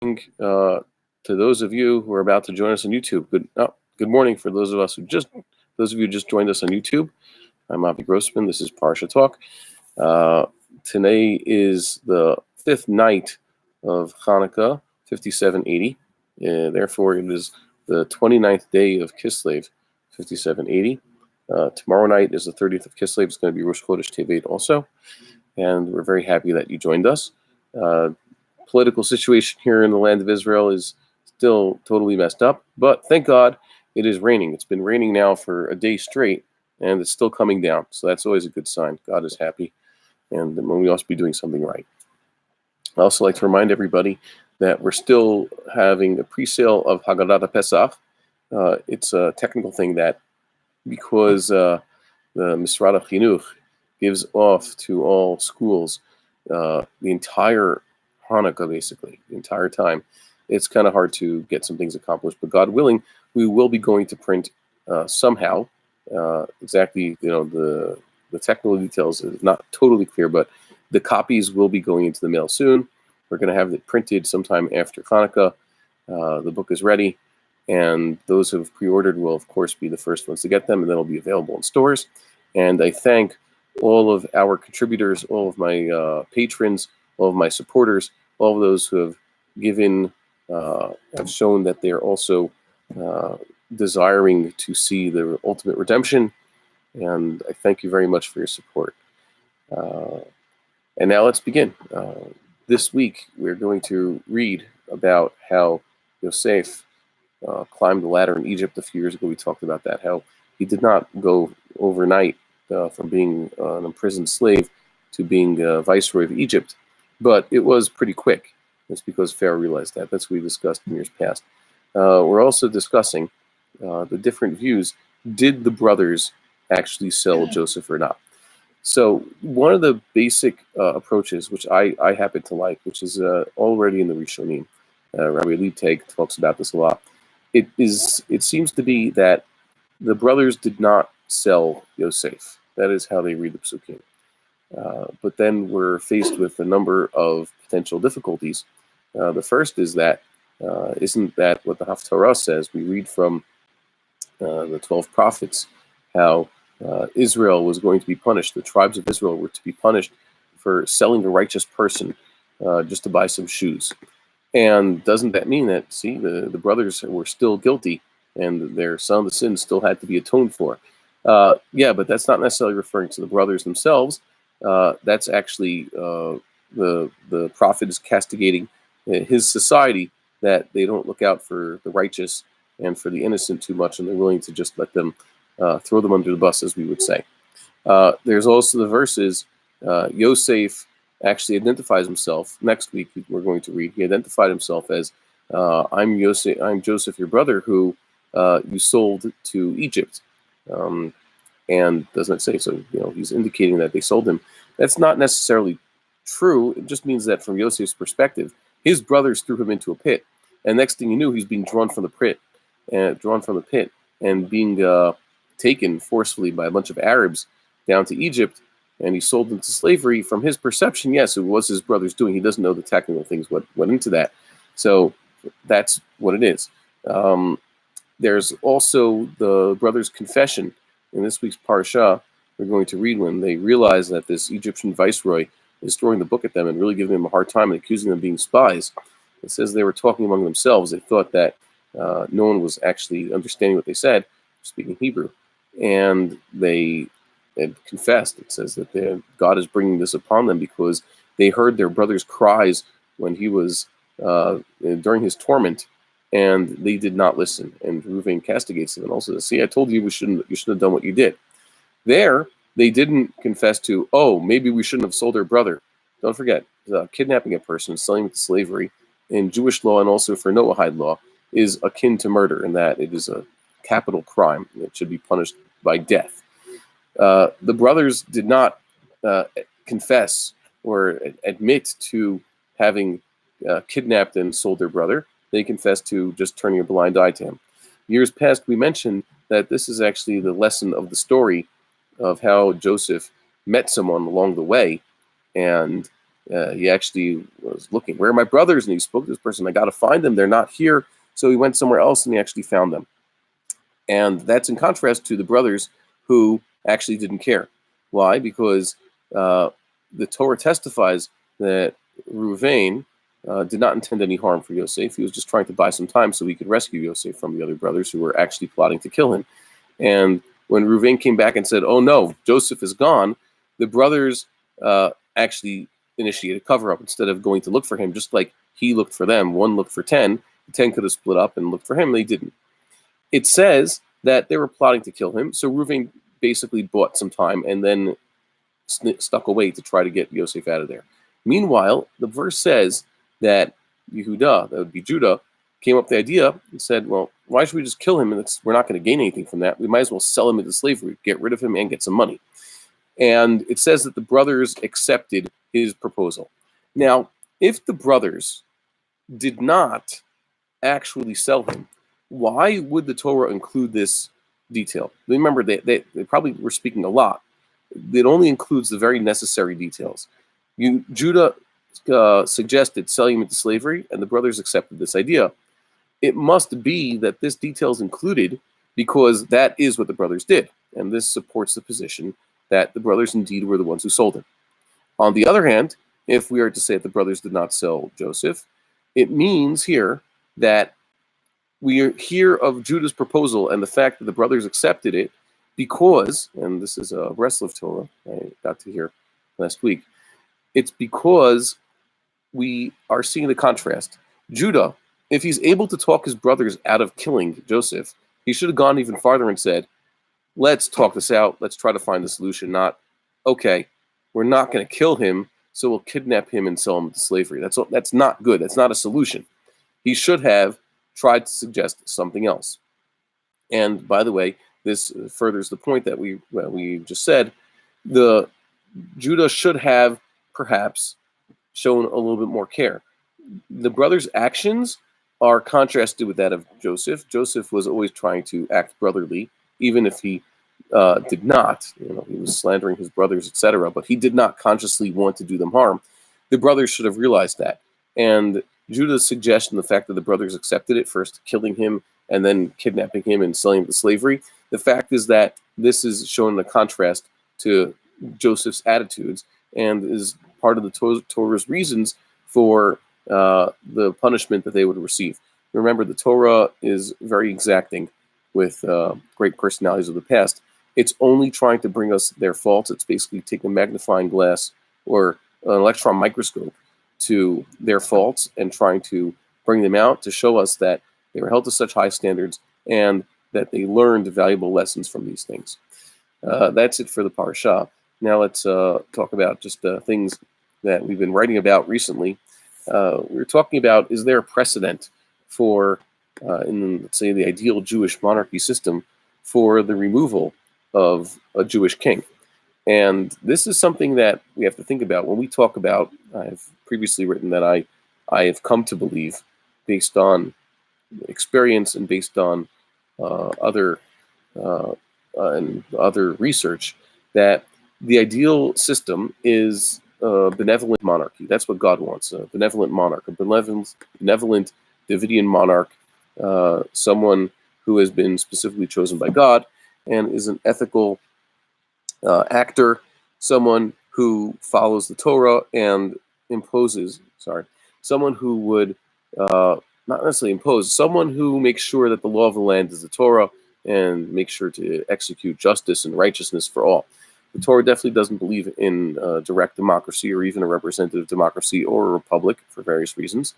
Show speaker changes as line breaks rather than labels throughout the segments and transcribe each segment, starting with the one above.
To those of you who are about to join us on YouTube. Good morning for those of you who just joined us on YouTube. I'm Avi Grossman. This is Parsha Talk. Today is the fifth night of Hanukkah, 5780. Therefore, it is the 29th day of Kislev, 5780. Tomorrow night is the 30th of Kislev. It's going to be Rosh Chodesh Tevet also. And we're very happy that you joined us. Political situation here in the land of Israel is still totally messed up, but thank God it is raining. It's been raining now for a day straight, and it's still coming down, so that's always a good sign. God is happy, and we must be doing something right. I also like to remind everybody that we're still having a pre-sale of Haggadah Pesach. It's a technical thing that because the Misrad Chinuch gives off to all schools the entire Hanukkah, basically, the entire time. It's kind of hard to get some things accomplished, but God willing, we will be going to print somehow. Exactly, the technical details is not totally clear, but the copies will be going into the mail soon. We're going to have it printed sometime after Hanukkah. The book is ready, and those who have pre-ordered will, of course, be the first ones to get them, and then it'll be available in stores. And I thank all of our contributors, all of my patrons, all of my supporters, all of those who have given, have shown that they are also desiring to see the ultimate redemption. And I thank you very much for your support. And now let's begin. This week, we're going to read about how Yosef climbed the ladder in Egypt. A few years ago, we talked about that, how he did not go overnight from being an imprisoned slave to being viceroy of Egypt. But it was pretty quick. It's because Pharaoh realized that. That's what we discussed in years past. We're also discussing the different views. Did the brothers actually sell Joseph or not? So one of the basic approaches, which I happen to like, which is already in the Rishonim, Rabbi Liebtag talks about this a lot. It seems to be that the brothers did not sell Yosef. That is how they read the Psukim. But then we're faced with a number of potential difficulties. The first is that, isn't that what the Haftarah says? We read from the 12 prophets how Israel was going to be punished. The tribes of Israel were to be punished for selling a righteous person just to buy some shoes. And doesn't that mean that, see, the brothers were still guilty and their son of the sin still had to be atoned for? Yeah, but that's not necessarily referring to the brothers themselves. That's actually the prophet is castigating his society, that they don't look out for the righteous and for the innocent too much, and they're willing to just let them throw them under the bus, as we would say. There's also the verses, Yosef actually identifies himself. Next week we're going to read, he identified himself as, I'm Joseph, your brother, who you sold to Egypt. And doesn't it say so? He's indicating that they sold him. That's not necessarily true. It just means that from Yosef's perspective, his brothers threw him into a pit, and next thing you knew, he's being drawn from the pit, and being taken forcefully by a bunch of Arabs down to Egypt, and he's sold into slavery. From his perception, yes, it was his brothers doing. He doesn't know the technical things what went into that. So that's what it is. There's also the brothers' confession. In this week's Parashah, we're going to read when they realize that this Egyptian viceroy is throwing the book at them and really giving them a hard time and accusing them of being spies. It says they were talking among themselves. They thought that no one was actually understanding what they said, speaking Hebrew. And they had confessed. It says that God is bringing this upon them because they heard their brother's cries when he was, during his torment, and they did not listen. And Reuven castigates them and also says, see, I told you you shouldn't have done what you did. There, they didn't confess to, oh, maybe we shouldn't have sold our brother. Don't forget, kidnapping a person, selling him to slavery, in Jewish law and also for Noahide law, is akin to murder, in that it is a capital crime that should be punished by death. The brothers did not confess or admit to having kidnapped and sold their brother. They confessed to just turning a blind eye to him. Years past, we mentioned that this is actually the lesson of the story of how Joseph met someone along the way, and He actually was looking, where are my brothers? And he spoke to this person, I got to find them. They're not here. So he went somewhere else and he actually found them. And that's in contrast to the brothers who actually didn't care. Why? Because the Torah testifies that Reuven did not intend any harm for Yosef. He was just trying to buy some time so he could rescue Yosef from the other brothers who were actually plotting to kill him. And when Reuven came back and said, oh no, Joseph is gone, the brothers actually initiated cover-up instead of going to look for him, just like he looked for them. One looked for 10. The 10 could have split up and looked for him. They didn't. It says that they were plotting to kill him. So Reuven basically bought some time and then stuck away to try to get Yosef out of there. Meanwhile, the verse says that Yehuda, that would be Judah, came up with the idea and said, well, why should we just kill him? And we're not going to gain anything from that. We might as well sell him into slavery, get rid of him, and get some money. And it says that the brothers accepted his proposal. Now, if the brothers did not actually sell him, why would the Torah include this detail? Remember, they probably were speaking a lot. It only includes the very necessary details. Judah suggested selling him into slavery, and the brothers accepted this idea. It must be that this detail is included because that is what the brothers did, and this supports the position that the brothers indeed were the ones who sold him. On the other hand, if we are to say that the brothers did not sell Joseph, it means here that we hear of Judah's proposal and the fact that the brothers accepted it because, and this is a Breslov Torah I got to hear last week, it's because we are seeing the contrast. Judah, if he's able to talk his brothers out of killing Joseph, he should have gone even farther and said, let's talk this out, let's try to find the solution, not, okay, we're not going to kill him, so we'll kidnap him and sell him to slavery. That's not good, that's not a solution. He should have tried to suggest something else. And by the way, this furthers the point that we just said. The Judah should have perhaps shown a little bit more care. The brothers' actions are contrasted with that of Joseph. Joseph was always trying to act brotherly, even if he did not. He was slandering his brothers, etc. But he did not consciously want to do them harm. The brothers should have realized that. And Judah's suggestion, the fact that the brothers accepted it, first killing him and then kidnapping him and selling him to slavery, the fact is that this is shown in a contrast to Joseph's attitudes and is part of the Torah's reasons for the punishment that they would receive. Remember, the Torah is very exacting with great personalities of the past. It's only trying to bring us their faults. It's basically taking a magnifying glass or an electron microscope to their faults and trying to bring them out to show us that they were held to such high standards and that they learned valuable lessons from these things. That's it for the Parashah. Now let's talk about just things that we've been writing about recently. We're talking about, is there a precedent for, in, let's say, the ideal Jewish monarchy system for the removal of a Jewish king? And this is something that we have to think about when we talk about, I've previously written that I have come to believe, based on experience and based on other research, that the ideal system is a benevolent monarchy. That's what God wants, a benevolent monarch, a benevolent Davidian monarch, someone who has been specifically chosen by God and is an ethical actor, someone who follows the Torah and someone who would not necessarily impose, someone who makes sure that the law of the land is the Torah and makes sure to execute justice and righteousness for all. The Torah definitely doesn't believe in direct democracy or even a representative democracy or a republic for various reasons.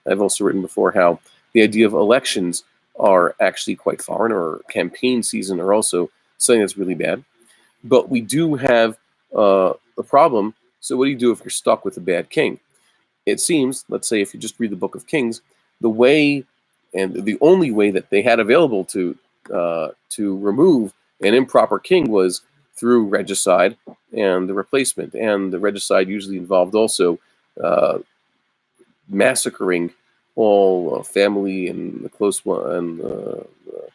I've also written before how the idea of elections are actually quite foreign, or campaign season are also something that's really bad. But we do have a problem. So what do you do if you're stuck with a bad king? It seems, let's say if you just read the Book of Kings, the way and the only way that they had available to remove an improper king was through regicide and the replacement. And the regicide usually involved also massacring all family and the close one and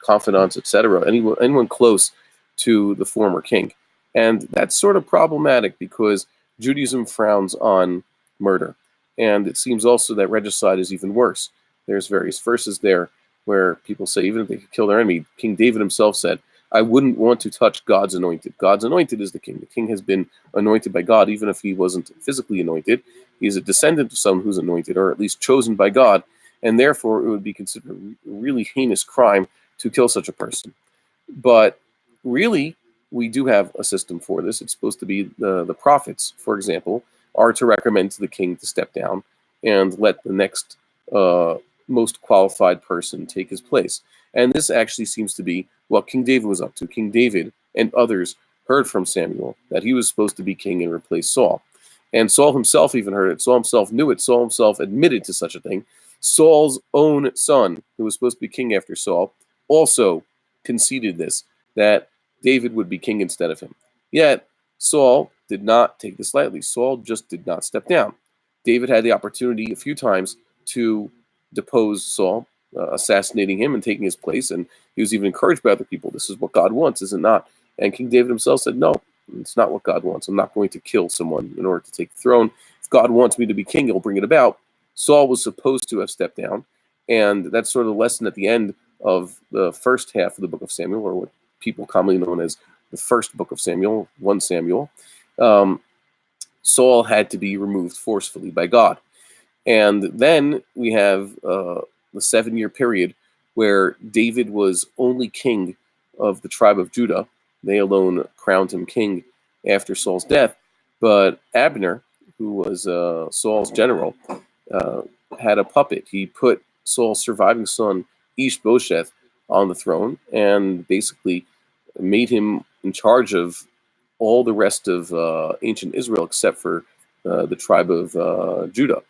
confidants, etc. Anyone close to the former king. And that's sort of problematic because Judaism frowns on murder. And it seems also that regicide is even worse. There's various verses there where people say even if they could kill their enemy, King David himself said, I wouldn't want to touch God's anointed. God's anointed is the king. The king has been anointed by God, even if he wasn't physically anointed. He's a descendant of someone who's anointed, or at least chosen by God, and therefore it would be considered a really heinous crime to kill such a person. But really, we do have a system for this. It's supposed to be the prophets, for example, are to recommend to the king to step down and let the next most qualified person take his place. And this actually seems to be what King David was up to. King David and others heard from Samuel that he was supposed to be king and replace Saul. And Saul himself even heard it. Saul himself knew it. Saul himself admitted to such a thing. Saul's own son, who was supposed to be king after Saul, also conceded this, that David would be king instead of him. Yet, Saul did not take this lightly. Saul just did not step down. David had the opportunity a few times to depose Saul, assassinating him and taking his place, and he was even encouraged by other people. This is what God wants, is it not? And King David himself said, no, it's not what God wants. I'm not going to kill someone in order to take the throne. If God wants me to be king, he'll bring it about. Saul was supposed to have stepped down, and that's sort of the lesson at the end of the first half of the book of Samuel, or what people commonly known as the first book of Samuel, 1 Samuel. Saul had to be removed forcefully by God. And then we have the 7-year period where David was only king of the tribe of Judah. They alone crowned him king after Saul's death. But Abner, who was Saul's general, had a puppet. He put Saul's surviving son, Ishbosheth, on the throne and basically made him in charge of all the rest of ancient Israel except for the tribe of Judah.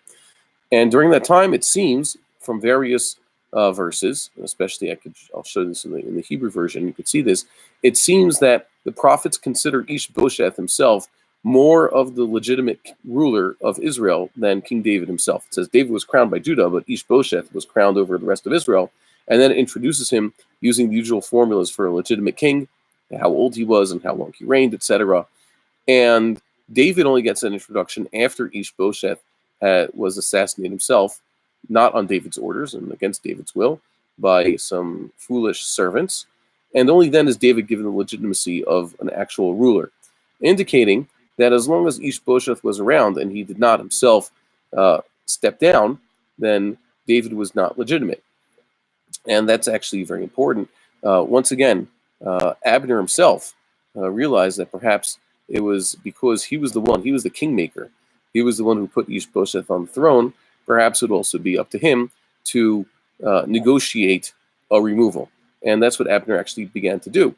And during that time, it seems, from various verses, especially I'll show this in the Hebrew version, you could see this, it seems that the prophets considered Ishbosheth himself more of the legitimate ruler of Israel than King David himself. It says David was crowned by Judah, but Ishbosheth was crowned over the rest of Israel. And then it introduces him using the usual formulas for a legitimate king, how old he was and how long he reigned, etc. And David only gets an introduction after Ishbosheth was assassinated himself, not on David's orders and against David's will, by some foolish servants. And only then is David given the legitimacy of an actual ruler, indicating that as long as Ishbosheth was around and he did not himself step down, then David was not legitimate. And that's actually very important. Once again, Abner himself realized that perhaps it was because he was the kingmaker. He was the one who put Ishbosheth on the throne. Perhaps it would also be up to him to negotiate a removal. And that's what Abner actually began to do.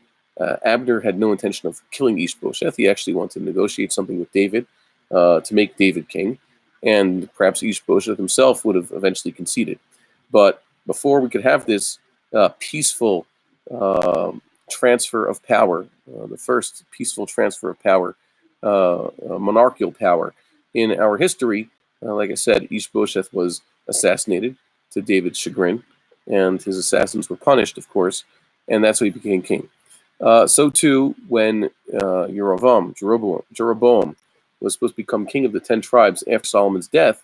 Abner had no intention of killing Ishbosheth. He actually wanted to negotiate something with David to make David king. And perhaps Ishbosheth himself would have eventually conceded. But before we could have this peaceful transfer of power, the first peaceful transfer of power, monarchical power in our history, like I said, Ishbosheth was assassinated to David's chagrin, and his assassins were punished, of course, and that's why he became king. So too, when Jeroboam was supposed to become king of the 10 tribes after Solomon's death,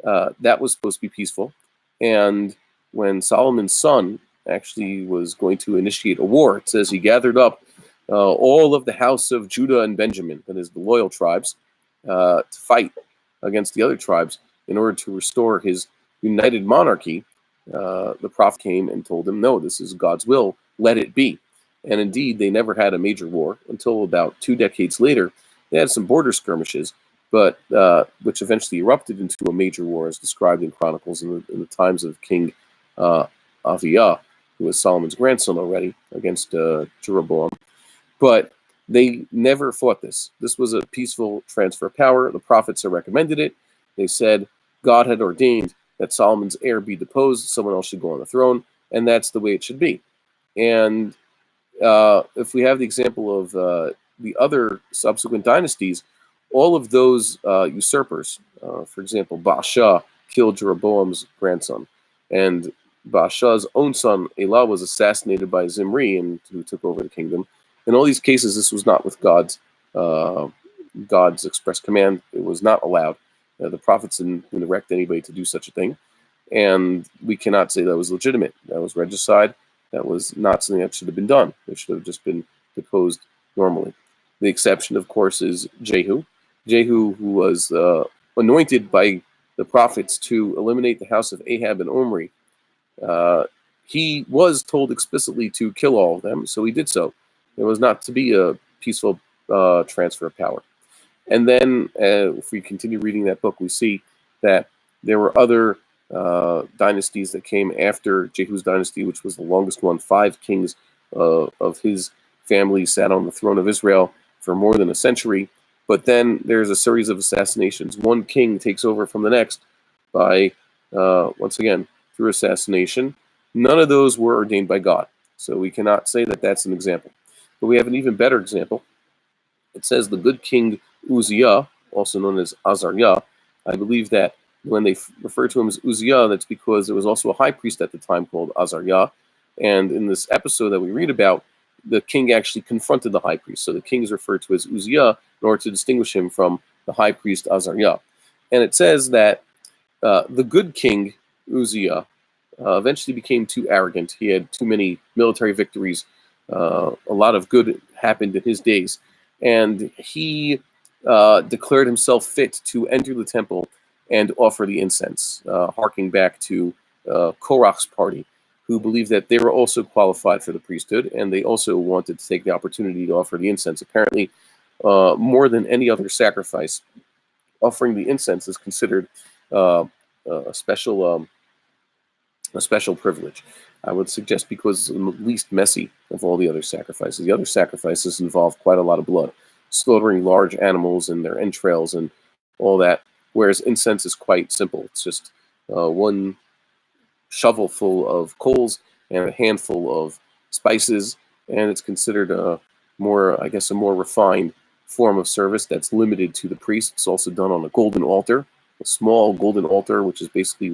that was supposed to be peaceful. And when Solomon's son actually was going to initiate a war, it says he gathered up all of the house of Judah and Benjamin, that is the loyal tribes, to fight against the other tribes in order to restore his united monarchy. The prophet came and told him, no, this is God's will, let it be. And indeed, they never had a major war until about 2 decades later. They had some border skirmishes, but which eventually erupted into a major war, as described in Chronicles in the times of King Aviah, who was Solomon's grandson already, against Jeroboam. But they never fought this. This was a peaceful transfer of power. The prophets had recommended it. They said God had ordained that Solomon's heir be deposed, someone else should go on the throne, and that's the way it should be. And if we have the example of the other subsequent dynasties, all of those usurpers, for example, Baasha killed Jeroboam's grandson, and Baasha's own son, Elah, was assassinated by Zimri, and who took over the kingdom. In all these cases, this was not with God's express command. It was not allowed. The prophets didn't direct anybody to do such a thing, and we cannot say that was legitimate. That was regicide. That was not something that should have been done. It should have just been deposed normally. The exception, of course, is Jehu. Jehu, who was anointed by the prophets to eliminate the house of Ahab and Omri. He was told explicitly to kill all of them, so he did so. There was not to be a peaceful transfer of power. And then, if we continue reading that book, we see that there were other dynasties that came after Jehu's dynasty, which was the longest one. 5 kings of his family sat on the throne of Israel for more than a century. But then there's a series of assassinations. One king takes over from the next by, once again, through assassination. None of those were ordained by God. So we cannot say that that's an example. But we have an even better example. It says the good king Uzziah, also known as Azariah. I believe that when they refer to him as Uzziah, that's because there was also a high priest at the time called Azariah. And in this episode that we read about, the king actually confronted the high priest. So the king is referred to as Uzziah in order to distinguish him from the high priest Azariah. And it says that the good king Uzziah eventually became too arrogant. He had too many military victories. A lot of good happened in his days. And he declared himself fit to enter the temple and offer the incense, harking back to Korach's party, who believed that they were also qualified for the priesthood, and they also wanted to take the opportunity to offer the incense. Apparently, more than any other sacrifice, offering the incense is considered a special privilege. I would suggest because it's the least messy of all the other sacrifices. The other sacrifices involve quite a lot of blood, slaughtering large animals and their entrails and all that, whereas incense is quite simple. It's just one shovel full of coals and a handful of spices, and it's considered a more refined form of service that's limited to the priest. It's also done on a golden altar, a small golden altar, which is basically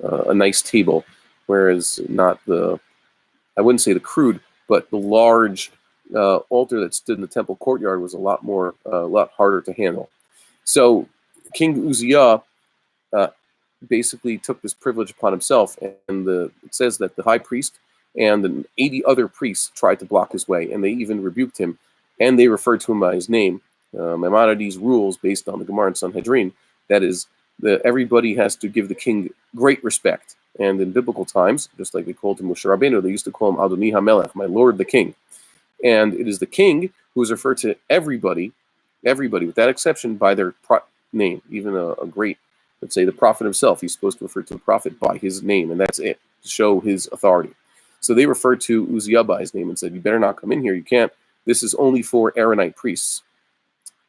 a nice table, whereas not I wouldn't say the crude, but the large altar that stood in the temple courtyard was a lot harder to handle. So King Uzziah basically took this privilege upon himself, and it says that the high priest and 80 other priests tried to block his way, and they even rebuked him, and they referred to him by his name. Maimonides rules based on the Gemara and Sanhedrin, that is, everybody has to give the king great respect. And in biblical times, just like they called him Moshe Rabbeinu, they used to call him Adoni HaMelech, my Lord the King. And it is the king who is referred to everybody without exception, by their name. Even a great, let's say the prophet himself, he's supposed to refer to the prophet by his name, and that's it, to show his authority. So they referred to Uzziah by his name and said, you better not come in here, you can't. This is only for Aaronite priests.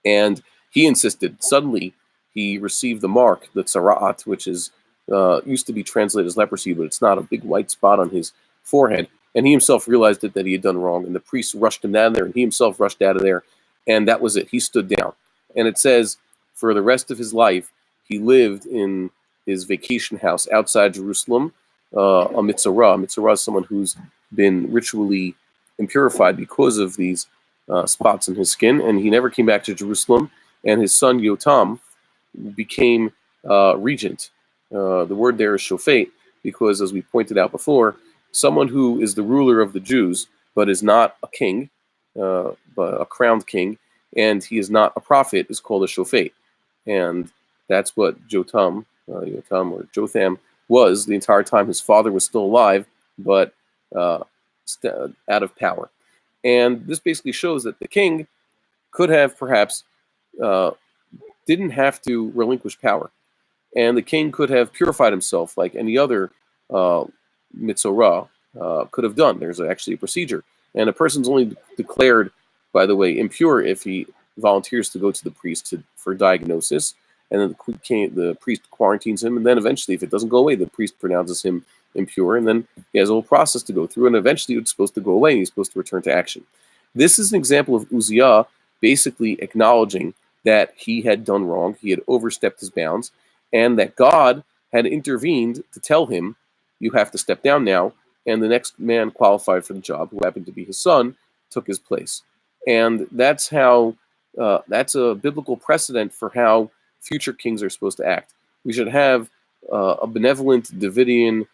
And he insisted. Suddenly, he received the mark, the tzara'at, which is used to be translated as leprosy, but it's not, a big white spot on his forehead. And he himself realized that he had done wrong, and the priests rushed him down there, and he himself rushed out of there, and that was it. He stood down. And it says, for the rest of his life, he lived in his vacation house outside Jerusalem, a mitzorah. Mitzorah is someone who's been ritually impurified because of these spots in his skin, and he never came back to Jerusalem. And his son Yotam became regent. The word there is shofet, because as we pointed out before, someone who is the ruler of the Jews, but is not a king, but a crowned king, and he is not a prophet, is called a shofet. And that's what Jotham was the entire time his father was still alive, but out of power. And this basically shows that the king could have perhaps didn't have to relinquish power. And the king could have purified himself like any other mitzorah could have done. There's actually a procedure. And a person's only declared, by the way, impure if he volunteers to go to the priest for diagnosis. And then the priest quarantines him. And then eventually, if it doesn't go away, the priest pronounces him impure. And then he has a whole process to go through. And eventually, it's supposed to go away. And he's supposed to return to action. This is an example of Uzziah basically acknowledging that he had done wrong. He had overstepped his bounds. And that God had intervened to tell him, you have to step down now. And the next man qualified for the job, who happened to be his son, took his place. And that's how that's a biblical precedent for how future kings are supposed to act. We should have a benevolent Davidian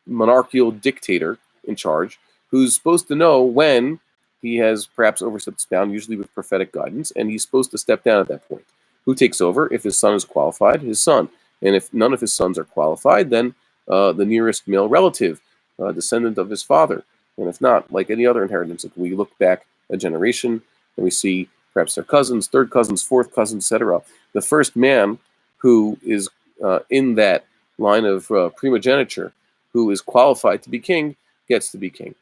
monarchical dictator in charge who's supposed to know when he has perhaps overstepped his bound, usually with prophetic guidance, and he's supposed to step down at that point. Who takes over? If his son is qualified, his son. And if none of his sons are qualified, then the nearest male relative, descendant of his father. And if not, like any other inheritance, like we look back a generation and we see perhaps their cousins, third cousins, fourth cousins, etc. The first man who is in that line of primogeniture, who is qualified to be king, gets to be king.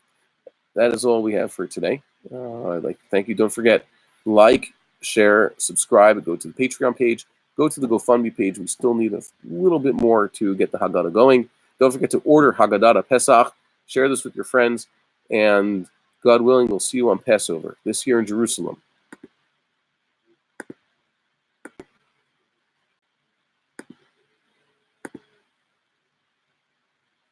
That is all we have for today. I'd like to thank you. Don't forget, like, share, subscribe, go to the Patreon page, go to the GoFundMe page. We still need a little bit more to get the Haggadah going. Don't forget to order Haggadah Pesach. Share this with your friends, and God willing, we'll see you on Passover this year in Jerusalem.